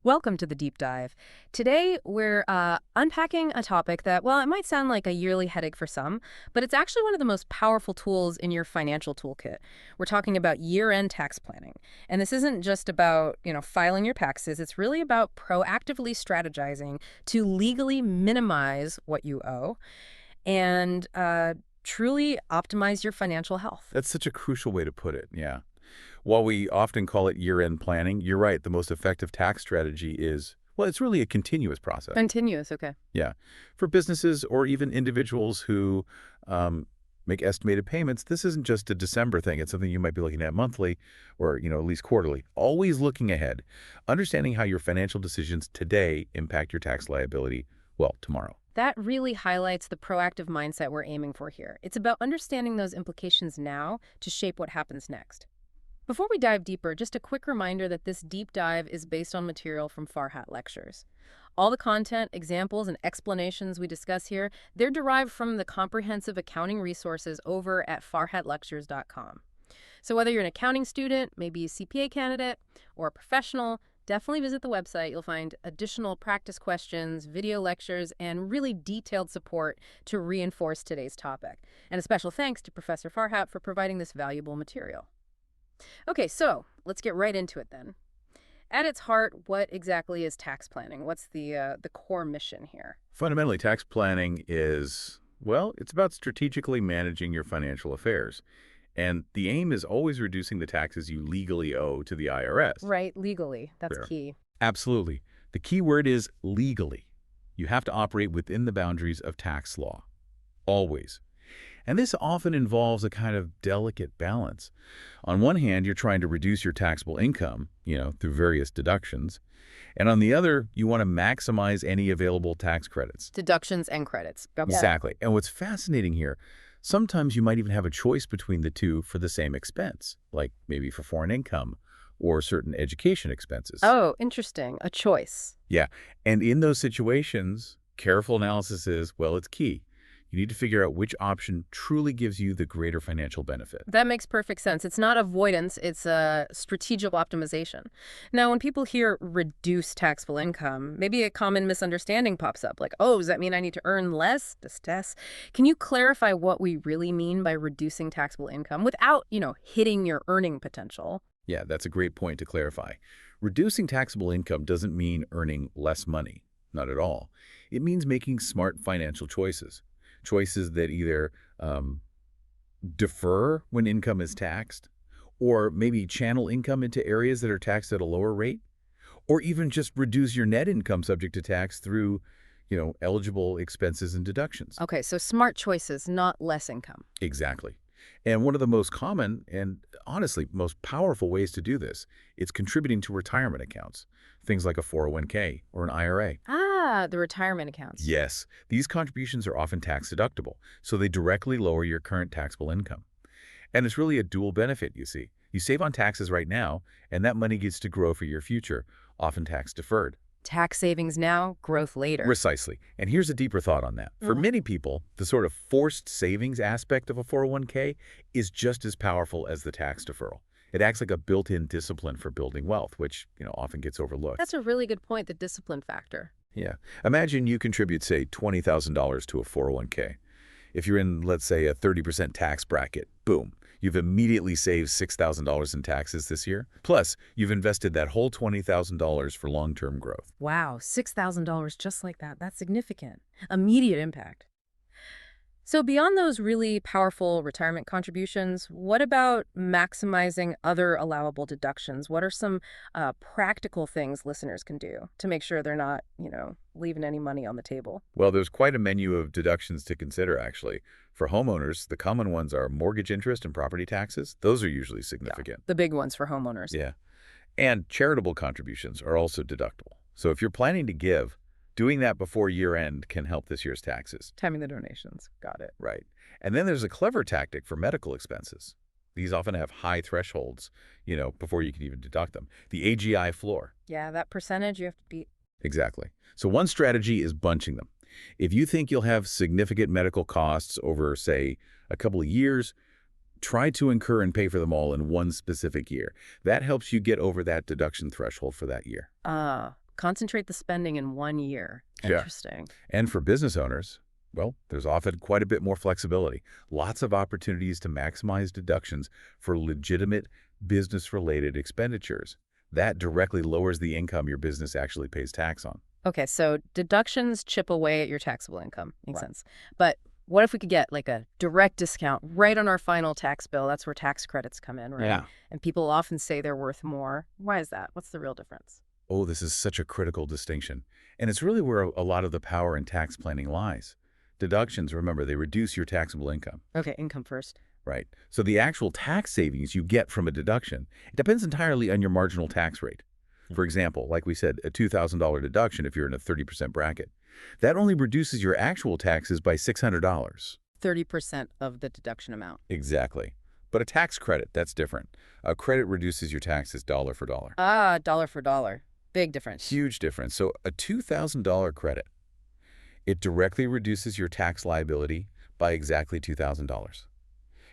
Welcome to the deep dive. Today, we're unpacking a topic that, well, it might sound like a yearly headache for some, but it's actually one of the most powerful tools in your financial toolkit. We're talking about year-end tax planning. And this isn't just about, filing your taxes. It's really about proactively strategizing to legally minimize what you owe and truly optimize your financial health. That's such a crucial way to put it, yeah. While we often call it year-end planning, you're right, the most effective tax strategy is, well, it's really a continuous process. Continuous, okay. Yeah. For businesses or even individuals who make estimated payments, this isn't just a December thing. It's something you might be looking at monthly or, at least quarterly. Always looking ahead, understanding how your financial decisions today impact your tax liability, well, tomorrow. That really highlights the proactive mindset we're aiming for here. It's about understanding those implications now to shape what happens next. Before we dive deeper, just a quick reminder that this deep dive is based on material from Farhat lectures. All the content, examples, and explanations we discuss here, they're derived from the comprehensive accounting resources over at farhatlectures.com. So whether you're an accounting student, maybe a CPA candidate, or a professional, definitely visit the website. You'll find additional practice questions, video lectures, and really detailed support to reinforce today's topic. And a special thanks to Professor Farhat for providing this valuable material. Okay, so let's get right into it then. At its heart, what exactly is tax planning? What's the core mission here? Fundamentally, tax planning is, well, it's about strategically managing your financial affairs. And the aim is always reducing the taxes you legally owe to the IRS. Right, legally. That's Fair. key. Absolutely. The key word is legally. You have to operate within the boundaries of tax law. Always. And this often involves a kind of delicate balance. On one hand, you're trying to reduce your taxable income, through various deductions. And on the other, you want to maximize any available tax credits. Deductions and credits. Okay. Exactly. And what's fascinating here, sometimes you might even have a choice between the two for the same expense, like maybe for foreign income or certain education expenses. Oh, interesting. A choice. Yeah. And in those situations, careful analysis is, well, it's key. You need to figure out which option truly gives you the greater financial benefit. That makes perfect sense. It's not avoidance, it's a strategic optimization. Now, when people hear reduce taxable income, maybe a common misunderstanding pops up, like, oh, does that mean I need to earn less? Can you clarify what we really mean by reducing taxable income without, hitting your earning potential? Yeah, that's a great point to clarify. Reducing taxable income doesn't mean earning less money. Not at all. It means making smart financial choices. Choices that either defer when income is taxed, or maybe channel income into areas that are taxed at a lower rate, or even just reduce your net income subject to tax through, eligible expenses and deductions. Okay, so smart choices, not less income. Exactly. And one of the most common and honestly most powerful ways to do this is contributing to retirement accounts, things like a 401k or an IRA. Ah, the retirement accounts. Yes, these contributions are often tax deductible, so they directly lower your current taxable income. And it's really a dual benefit, you see. You save on taxes right now, and that money gets to grow for your future, often tax deferred. Tax savings now, growth later. Precisely. And here's a deeper thought on that. For many people, the sort of forced savings aspect of a 401k is just as powerful as the tax deferral. It acts like a built-in discipline for building wealth, which, often gets overlooked. That's a really good point, the discipline factor. Yeah. Imagine you contribute, say, $20,000 to a 401k. If you're in, let's say, a 30% tax bracket, boom, you've immediately saved $6,000 in taxes this year. Plus, you've invested that whole $20,000 for long-term growth. Wow, $6,000 just like that. That's significant. Immediate impact. So beyond those really powerful retirement contributions, what about maximizing other allowable deductions? What are some practical things listeners can do to make sure they're not, leaving any money on the table? Well, there's quite a menu of deductions to consider, actually. For homeowners, the common ones are mortgage interest and property taxes. Those are usually significant. Yeah, the big ones for homeowners. Yeah. And charitable contributions are also deductible. So if you're planning to give, doing that before year-end can help this year's taxes. Timing the donations. Got it. Right. And then there's a clever tactic for medical expenses. These often have high thresholds, before you can even deduct them. The AGI floor. Yeah, that percentage you have to beat. Exactly. So one strategy is bunching them. If you think you'll have significant medical costs over, say, a couple of years, try to incur and pay for them all in one specific year. That helps you get over that deduction threshold for that year. Concentrate the spending in 1 year. Yeah. Interesting. And for business owners, well, there's often quite a bit more flexibility. Lots of opportunities to maximize deductions for legitimate business-related expenditures. That directly lowers the income your business actually pays tax on. Okay, so deductions chip away at your taxable income. Makes Right. sense. But what if we could get like a direct discount right on our final tax bill? That's where tax credits come in, right? Yeah. And people often say they're worth more. Why is that? What's the real difference? Oh, this is such a critical distinction. And it's really where a lot of the power in tax planning lies. Deductions, remember, they reduce your taxable income. Okay, income first. Right. So the actual tax savings you get from a deduction, it depends entirely on your marginal tax rate. For example, like we said, a $2,000 deduction if you're in a 30% bracket. That only reduces your actual taxes by $600. 30% of the deduction amount. Exactly. But a tax credit, that's different. A credit reduces your taxes dollar for dollar. Ah, dollar for dollar. Big difference. Huge difference. So a $2,000 credit, it directly reduces your tax liability by exactly $2,000.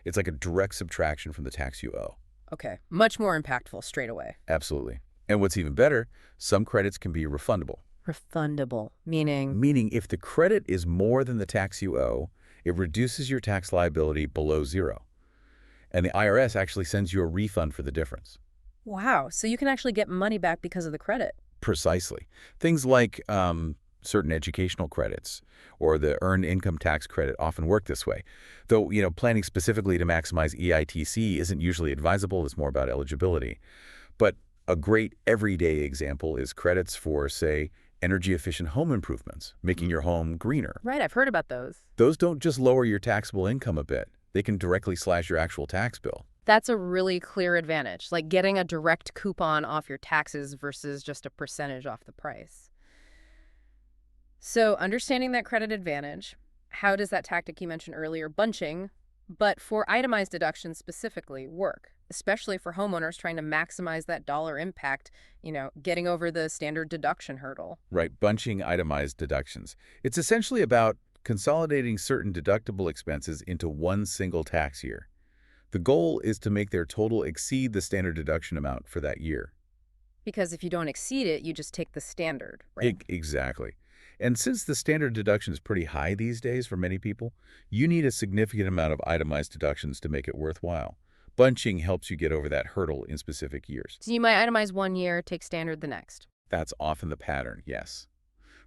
It's like a direct subtraction from the tax you owe. Okay, much more impactful straight away. Absolutely. And what's even better, some credits can be refundable. Refundable, meaning Meaning if the credit is more than the tax you owe, it reduces your tax liability below zero. And the IRS actually sends you a refund for the difference. wow, so you can actually get money back because of the credit. Precisely. Things like certain educational credits or the earned income tax credit often work this way. Though, planning specifically to maximize EITC isn't usually advisable. It's more about eligibility. But a great everyday example is credits for, say, energy-efficient home improvements, making your home greener. Right, I've heard about those. Those don't just lower your taxable income a bit. They can directly slash your actual tax bill. That's a really clear advantage, like getting a direct coupon off your taxes versus just a percentage off the price. So understanding that credit advantage, how does that tactic you mentioned earlier, bunching, but for itemized deductions specifically, work? Especially for homeowners trying to maximize that dollar impact, getting over the standard deduction hurdle. Right, bunching itemized deductions. It's essentially about consolidating certain deductible expenses into one single tax year. The goal is to make their total exceed the standard deduction amount for that year. Because if you don't exceed it, you just take the standard, right? Exactly. And since the standard deduction is pretty high these days for many people, you need a significant amount of itemized deductions to make it worthwhile. Bunching helps you get over that hurdle in specific years. So you might itemize 1 year, take standard the next. That's often the pattern, yes.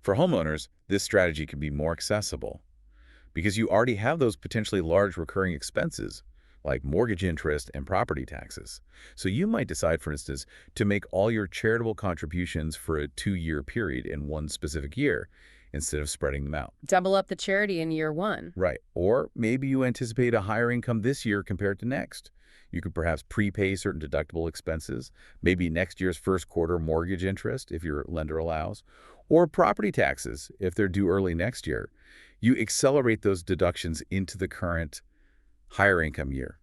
For homeowners, this strategy can be more accessible because you already have those potentially large recurring expenses like mortgage interest and property taxes. So you might decide, for instance, to make all your charitable contributions for a 2-year period in one specific year instead of spreading them out. Double up the charity in year 1. Right. Or maybe you anticipate a higher income this year compared to next. You could perhaps prepay certain deductible expenses, maybe next year's first quarter mortgage interest if your lender allows, or property taxes if they're due early next year. You accelerate those deductions into the current higher income year.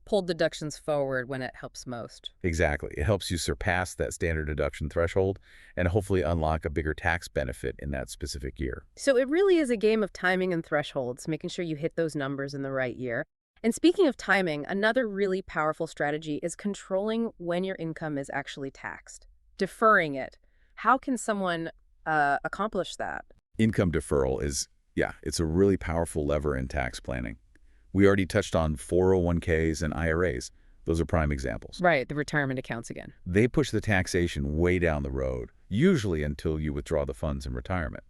Pull deductions forward when it helps most. Exactly. It helps you surpass that standard deduction threshold and hopefully unlock a bigger tax benefit in that specific year. So it really is a game of timing and thresholds, making sure you hit those numbers in the right year. And speaking of timing, another really powerful strategy is controlling when your income is actually taxed, deferring it. How can someone accomplish that? Income deferral it's a really powerful lever in tax planning. We already touched on 401ks and IRAs. Those are prime examples. Right, the retirement accounts again. They push the taxation way down the road, usually until you withdraw the funds in retirement.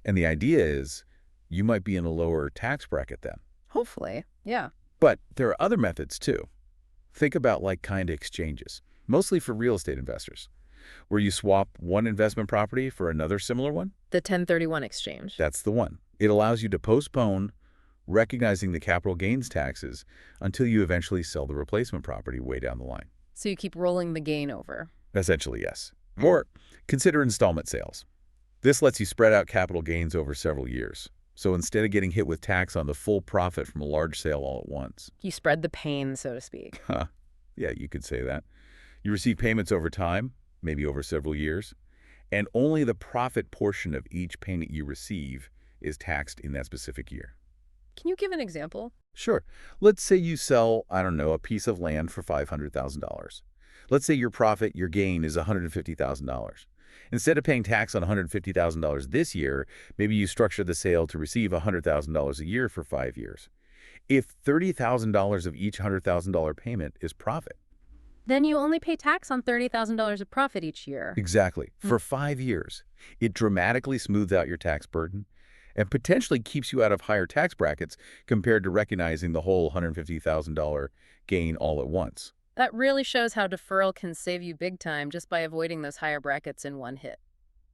And the idea is you might be in a lower tax bracket then. Hopefully, yeah. But there are other methods too. Think about like-kind exchanges, mostly for real estate investors, where you swap one investment property for another similar one. The 1031 exchange. That's the one. It allows you to postpone recognizing the capital gains taxes until you eventually sell the replacement property way down the line. So you keep rolling the gain over. Essentially, yes. Or consider installment sales. This lets you spread out capital gains over several years. So instead of getting hit with tax on the full profit from a large sale all at once. You spread the pain, so to speak. Yeah, you could say that. You receive payments over time, maybe over several years, and only the profit portion of each payment you receive is taxed in that specific year. Can you give an example? Sure. Let's say you sell, a piece of land for $500,000. Let's say your gain is $150,000. Instead of paying tax on $150,000 this year, maybe you structure the sale to receive $100,000 a year for 5 years. If $30,000 of each $100,000 payment is profit. Then you only pay tax on $30,000 of profit each year. Exactly. Hmm. For 5 years. It dramatically smooths out your tax burden and potentially keeps you out of higher tax brackets compared to recognizing the whole $150,000 gain all at once. That really shows how deferral can save you big time just by avoiding those higher brackets in one hit.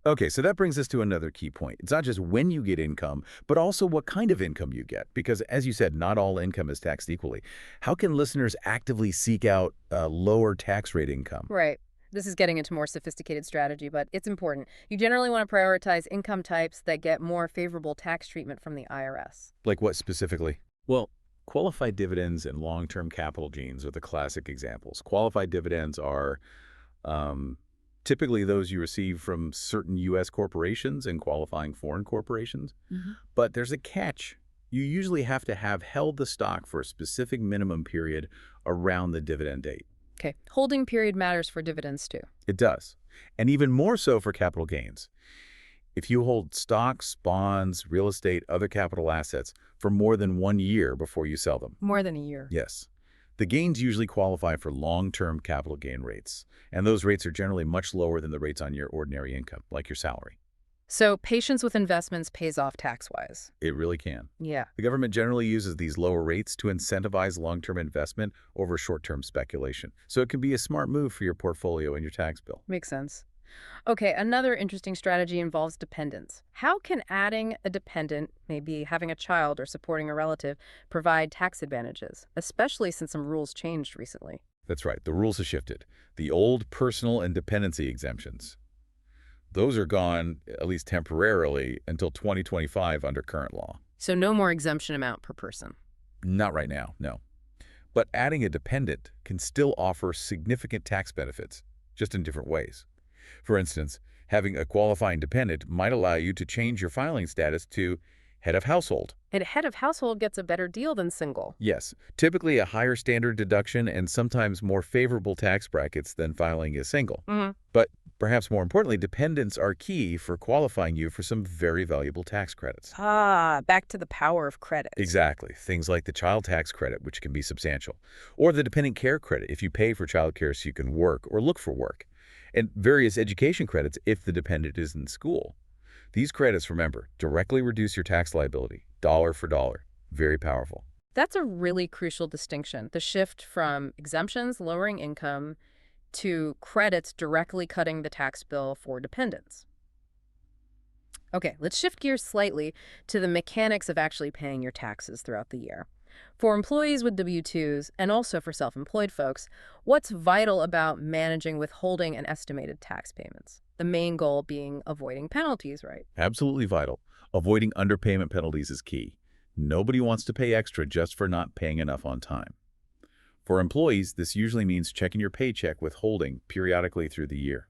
Okay, so that brings us to another key point. It's not just when you get income, but also what kind of income you get. Because as you said, not all income is taxed equally. How can listeners actively seek out lower tax rate income? Right. This is getting into more sophisticated strategy, but it's important. You generally want to prioritize income types that get more favorable tax treatment from the IRS. Like what specifically? Well, qualified dividends and long-term capital gains are the classic examples. Qualified dividends are typically those you receive from certain U.S. corporations and qualifying foreign corporations. But there's a catch. You usually have to have held the stock for a specific minimum period around the dividend date. Okay. Holding period matters for dividends too. It does. And even more so for capital gains. If you hold stocks, bonds, real estate, other capital assets for more than 1 year before you sell them. More than a year. Yes. The gains usually qualify for long-term capital gain rates, and those rates are generally much lower than the rates on your ordinary income, like your salary. So patience with investments pays off tax-wise. It really can. Yeah. The government generally uses these lower rates to incentivize long-term investment over short-term speculation, so it can be a smart move for your portfolio and your tax bill. Makes sense. Okay, another interesting strategy involves dependents. How can adding a dependent, maybe having a child or supporting a relative, provide tax advantages, especially since some rules changed recently? That's right. The rules have shifted. The old personal and dependency exemptions. Those are gone, at least temporarily, until 2025 under current law. So no more exemption amount per person. Not right now, no. But adding a dependent can still offer significant tax benefits, just in different ways. For instance, having a qualifying dependent might allow you to change your filing status to head of household. And head of household gets a better deal than single. Yes, typically a higher standard deduction and sometimes more favorable tax brackets than filing as single. But perhaps more importantly, dependents are key for qualifying you for some very valuable tax credits. Back to the power of credit. Exactly. Things like the child tax credit, which can be substantial, or the dependent care credit if you pay for child care so you can work or look for work, and various education credits if the dependent is in school. These credits, remember, directly reduce your tax liability, dollar for dollar. Very powerful. That's a really crucial distinction, the shift from exemptions lowering income to credits directly cutting the tax bill for dependents. Okay, let's shift gears slightly to the mechanics of actually paying your taxes throughout the year. For employees with W-2s, and also for self-employed folks, what's vital about managing withholding and estimated tax payments? The main goal being avoiding penalties, right? Absolutely vital. Avoiding underpayment penalties is key. Nobody wants to pay extra just for not paying enough on time. For employees, this usually means checking your paycheck withholding periodically through the year.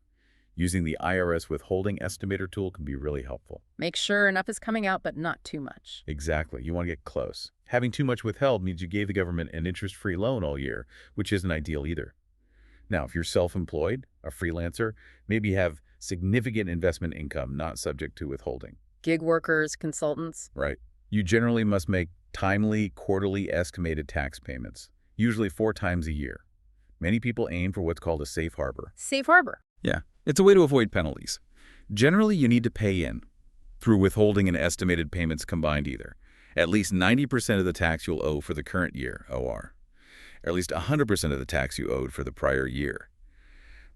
Using the IRS withholding estimator tool can be really helpful. Make sure enough is coming out, but not too much. Exactly. You want to get close. Having too much withheld means you gave the government an interest-free loan all year, which isn't ideal either. Now, if you're self-employed, a freelancer, maybe you have significant investment income not subject to withholding. Gig workers, consultants. Right. You generally must make timely, quarterly estimated tax payments, usually 4 times a year. Many people aim for what's called a safe harbor. Safe harbor. Yeah, it's a way to avoid penalties. Generally, you need to pay in, through withholding and estimated payments combined either, at least 90% of the tax you'll owe for the current year, OR, or at least 100% of the tax you owed for the prior year.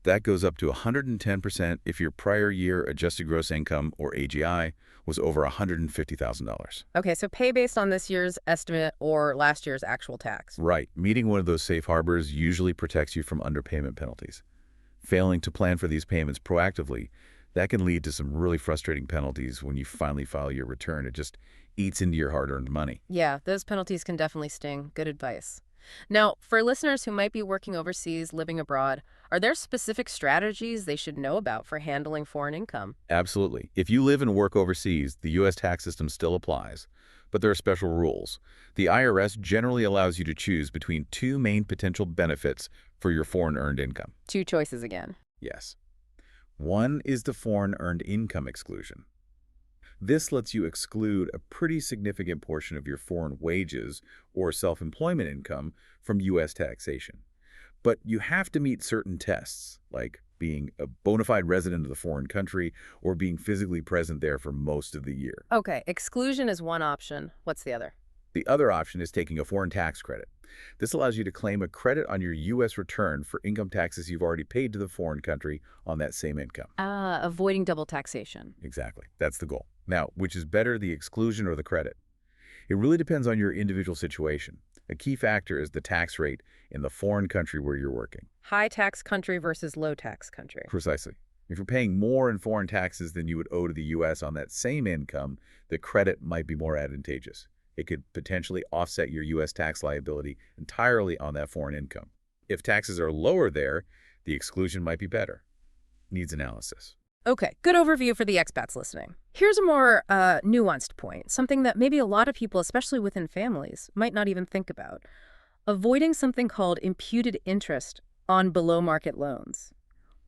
That goes up to 110% if your prior year adjusted gross income, or AGI, was over $150,000. Okay, so pay based on this year's estimate or last year's actual tax. Right. Meeting one of those safe harbors usually protects you from underpayment penalties. Failing to plan for these payments proactively, that can lead to some really frustrating penalties when you finally file your return. It just eats into your hard-earned money. Yeah, those penalties can definitely sting. Good advice. Now, for listeners who might be working overseas, living abroad, are there specific strategies they should know about for handling foreign income? Absolutely. If you live and work overseas, the U.S. tax system still applies, but there are special rules. The IRS generally allows you to choose between 2 main potential benefits for your foreign earned income. 2 choices again. Yes. One is the foreign earned income exclusion. This lets you exclude a pretty significant portion of your foreign wages or self-employment income from U.S. taxation. But you have to meet certain tests, like being a bona fide resident of the foreign country or being physically present there for most of the year. Okay, exclusion is one option. What's the other? The other option is taking a foreign tax credit. This allows you to claim a credit on your U.S. return for income taxes you've already paid to the foreign country on that same income. Avoiding double taxation. Exactly. That's the goal. Now, which is better, the exclusion or the credit? It really depends on your individual situation. A key factor is the tax rate in the foreign country where you're working. High tax country versus low tax country. Precisely. If you're paying more in foreign taxes than you would owe to the U.S. on that same income, the credit might be more advantageous. It could potentially offset your U.S. tax liability entirely on that foreign income. If taxes are lower there, the exclusion might be better. Needs analysis. Okay, good overview for the expats listening. Here's a more nuanced point, something that maybe a lot of people, especially within families, might not even think about. Avoiding something called imputed interest on below-market loans.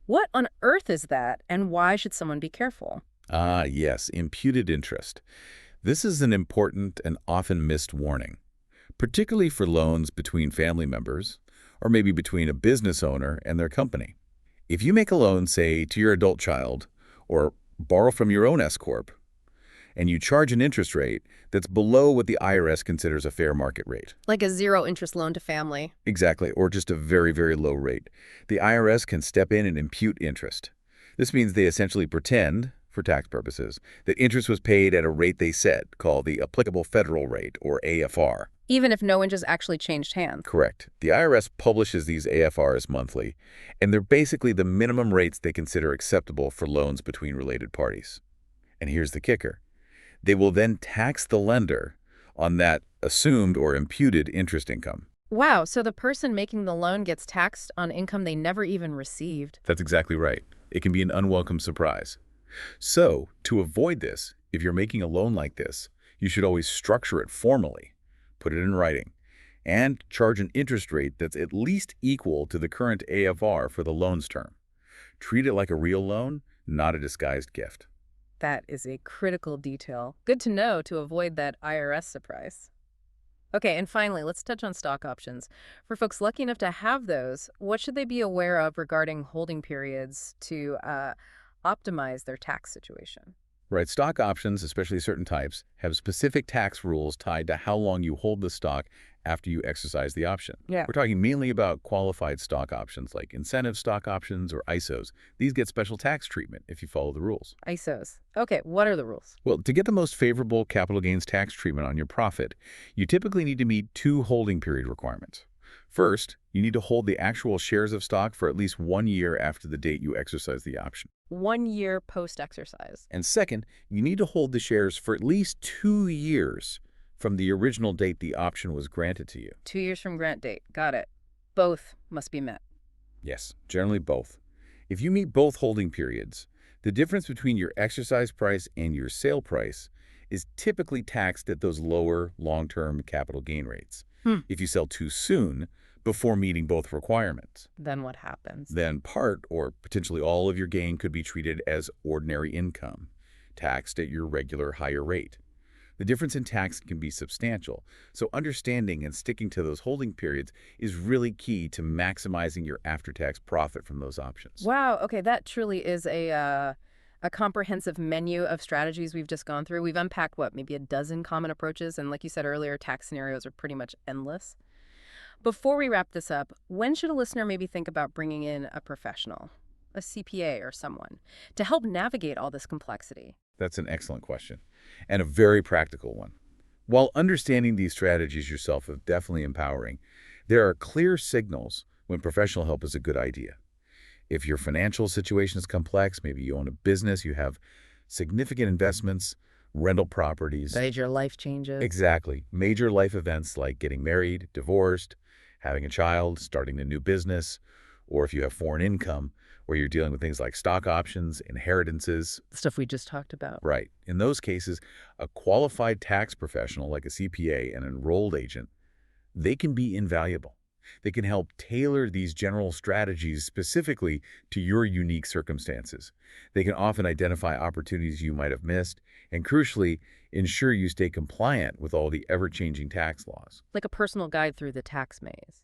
What on earth is that, and why should someone be careful? Ah, yes, imputed interest. This is an important and often missed warning, particularly for loans between family members or maybe between a business owner and their company. If you make a loan, say, to your adult child or borrow from your own S-corp, and you charge an interest rate that's below what the IRS considers a fair market rate. Like a zero-interest loan to family. Exactly, or just a very, very low rate. The IRS can step in and impute interest. This means they essentially pretend, for tax purposes, that interest was paid at a rate they set, called the applicable federal rate, or AFR. Even if no interest actually changed hands. Correct. The IRS publishes these AFRs monthly, and they're basically the minimum rates they consider acceptable for loans between related parties. And here's the kicker. They will then tax the lender on that assumed or imputed interest income. Wow, so the person making the loan gets taxed on income they never even received. That's exactly right. It can be an unwelcome surprise. So, to avoid this, if you're making a loan like this, you should always structure it formally, put it in writing, and charge an interest rate that's at least equal to the current AFR for the loan's term. Treat it like a real loan, not a disguised gift. That is a critical detail. Good to know to avoid that IRS surprise. Okay, and finally, let's touch on stock options. For folks lucky enough to have those, what should they be aware of regarding holding periods to optimize their tax situation? Right, stock options, especially certain types, have specific tax rules tied to how long you hold the stock after you exercise the option. Yeah. We're talking mainly about qualified stock options like incentive stock options or ISOs. These get special tax treatment if you follow the rules. ISOs. Okay, what are the rules? Well, to get the most favorable capital gains tax treatment on your profit, you typically need to meet two holding period requirements. First, you need to hold the actual shares of stock for at least 1 year after the date you exercise the option. 1 year post-exercise. And second, you need to hold the shares for at least 2 years from the original date the option was granted to you. 2 years from grant date. Got it. Both must be met. Yes, generally both. If you meet both holding periods, the difference between your exercise price and your sale price is typically taxed at those lower long-term capital gain rates. If you sell too soon, before meeting both requirements, Then what happens? then part or potentially all of your gain could be treated as ordinary income, taxed at your regular higher rate. The difference in tax can be substantial, so understanding and sticking to those holding periods is really key to maximizing your after-tax profit from those options. Wow, okay, that truly is a comprehensive menu of strategies we've just gone through. We've unpacked, what, maybe a dozen common approaches, and like you said earlier, tax scenarios are pretty much endless. Before we wrap this up, when should a listener maybe think about bringing in a professional, a CPA or someone, to help navigate all this complexity? That's an excellent question, and a very practical one. While understanding these strategies yourself is definitely empowering, there are clear signals when professional help is a good idea. If your financial situation is complex, maybe you own a business, you have significant investments, rental properties. Major life changes. Exactly. Major life events like getting married, divorced, having a child, starting a new business, or if you have foreign income, where you're dealing with things like stock options, inheritances. Stuff we just talked about. Right. In those cases, a qualified tax professional like a CPA, an enrolled agent, they can be invaluable. They can help tailor these general strategies specifically to your unique circumstances. They can often identify opportunities you might have missed and, crucially, ensure you stay compliant with all the ever-changing tax laws. Like a personal guide through the tax maze.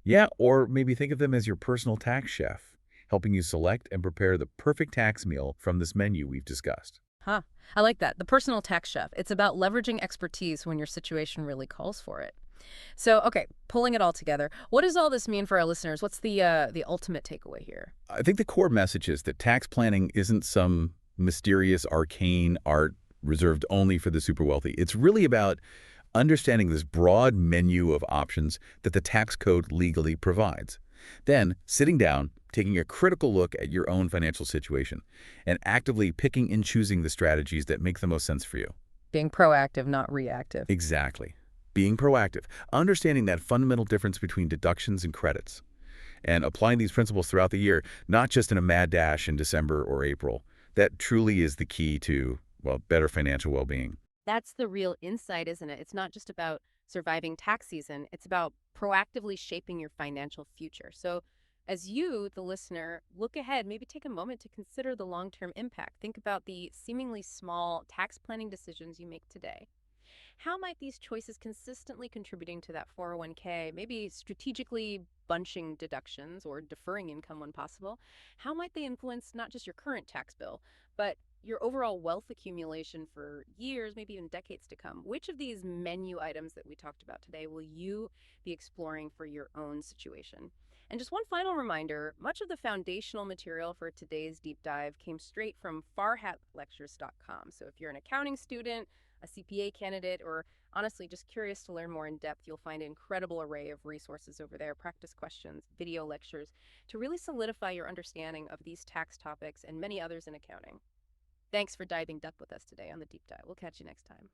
Yeah, or maybe think of them as your personal tax chef, helping you select and prepare the perfect tax meal from this menu we've discussed. Huh. I like that. The personal tax chef. It's about leveraging expertise when your situation really calls for it. So, okay, pulling it all together, what does all this mean for our listeners? What's the ultimate takeaway here? I think the core message is that tax planning isn't some mysterious, arcane art reserved only for the super wealthy. It's really about understanding this broad menu of options that the tax code legally provides. Then, sitting down, taking a critical look at your own financial situation, and actively picking and choosing the strategies that make the most sense for you. Being proactive, not reactive. Exactly. Being proactive, understanding that fundamental difference between deductions and credits, and applying these principles throughout the year, not just in a mad dash in December or April. That truly is the key to, well, better financial well-being. That's the real insight, isn't it? It's not just about surviving tax season, it's about proactively shaping your financial future. So, as you, the listener, look ahead, maybe take a moment to consider the long term impact. Think about the seemingly small tax planning decisions you make today. How might these choices consistently contributing to that 401k, maybe strategically bunching deductions or deferring income when possible, how might they influence not just your current tax bill, but your overall wealth accumulation for years, maybe even decades to come? Which of these menu items that we talked about today will you be exploring for your own situation? And just one final reminder, much of the foundational material for today's deep dive came straight from farhatlectures.com. So if you're an accounting student, a CPA candidate, or honestly just curious to learn more in depth, you'll find an incredible array of resources over there, practice questions, video lectures, to really solidify your understanding of these tax topics and many others in accounting. Thanks for diving deep with us today on the deep dive. We'll catch you next time.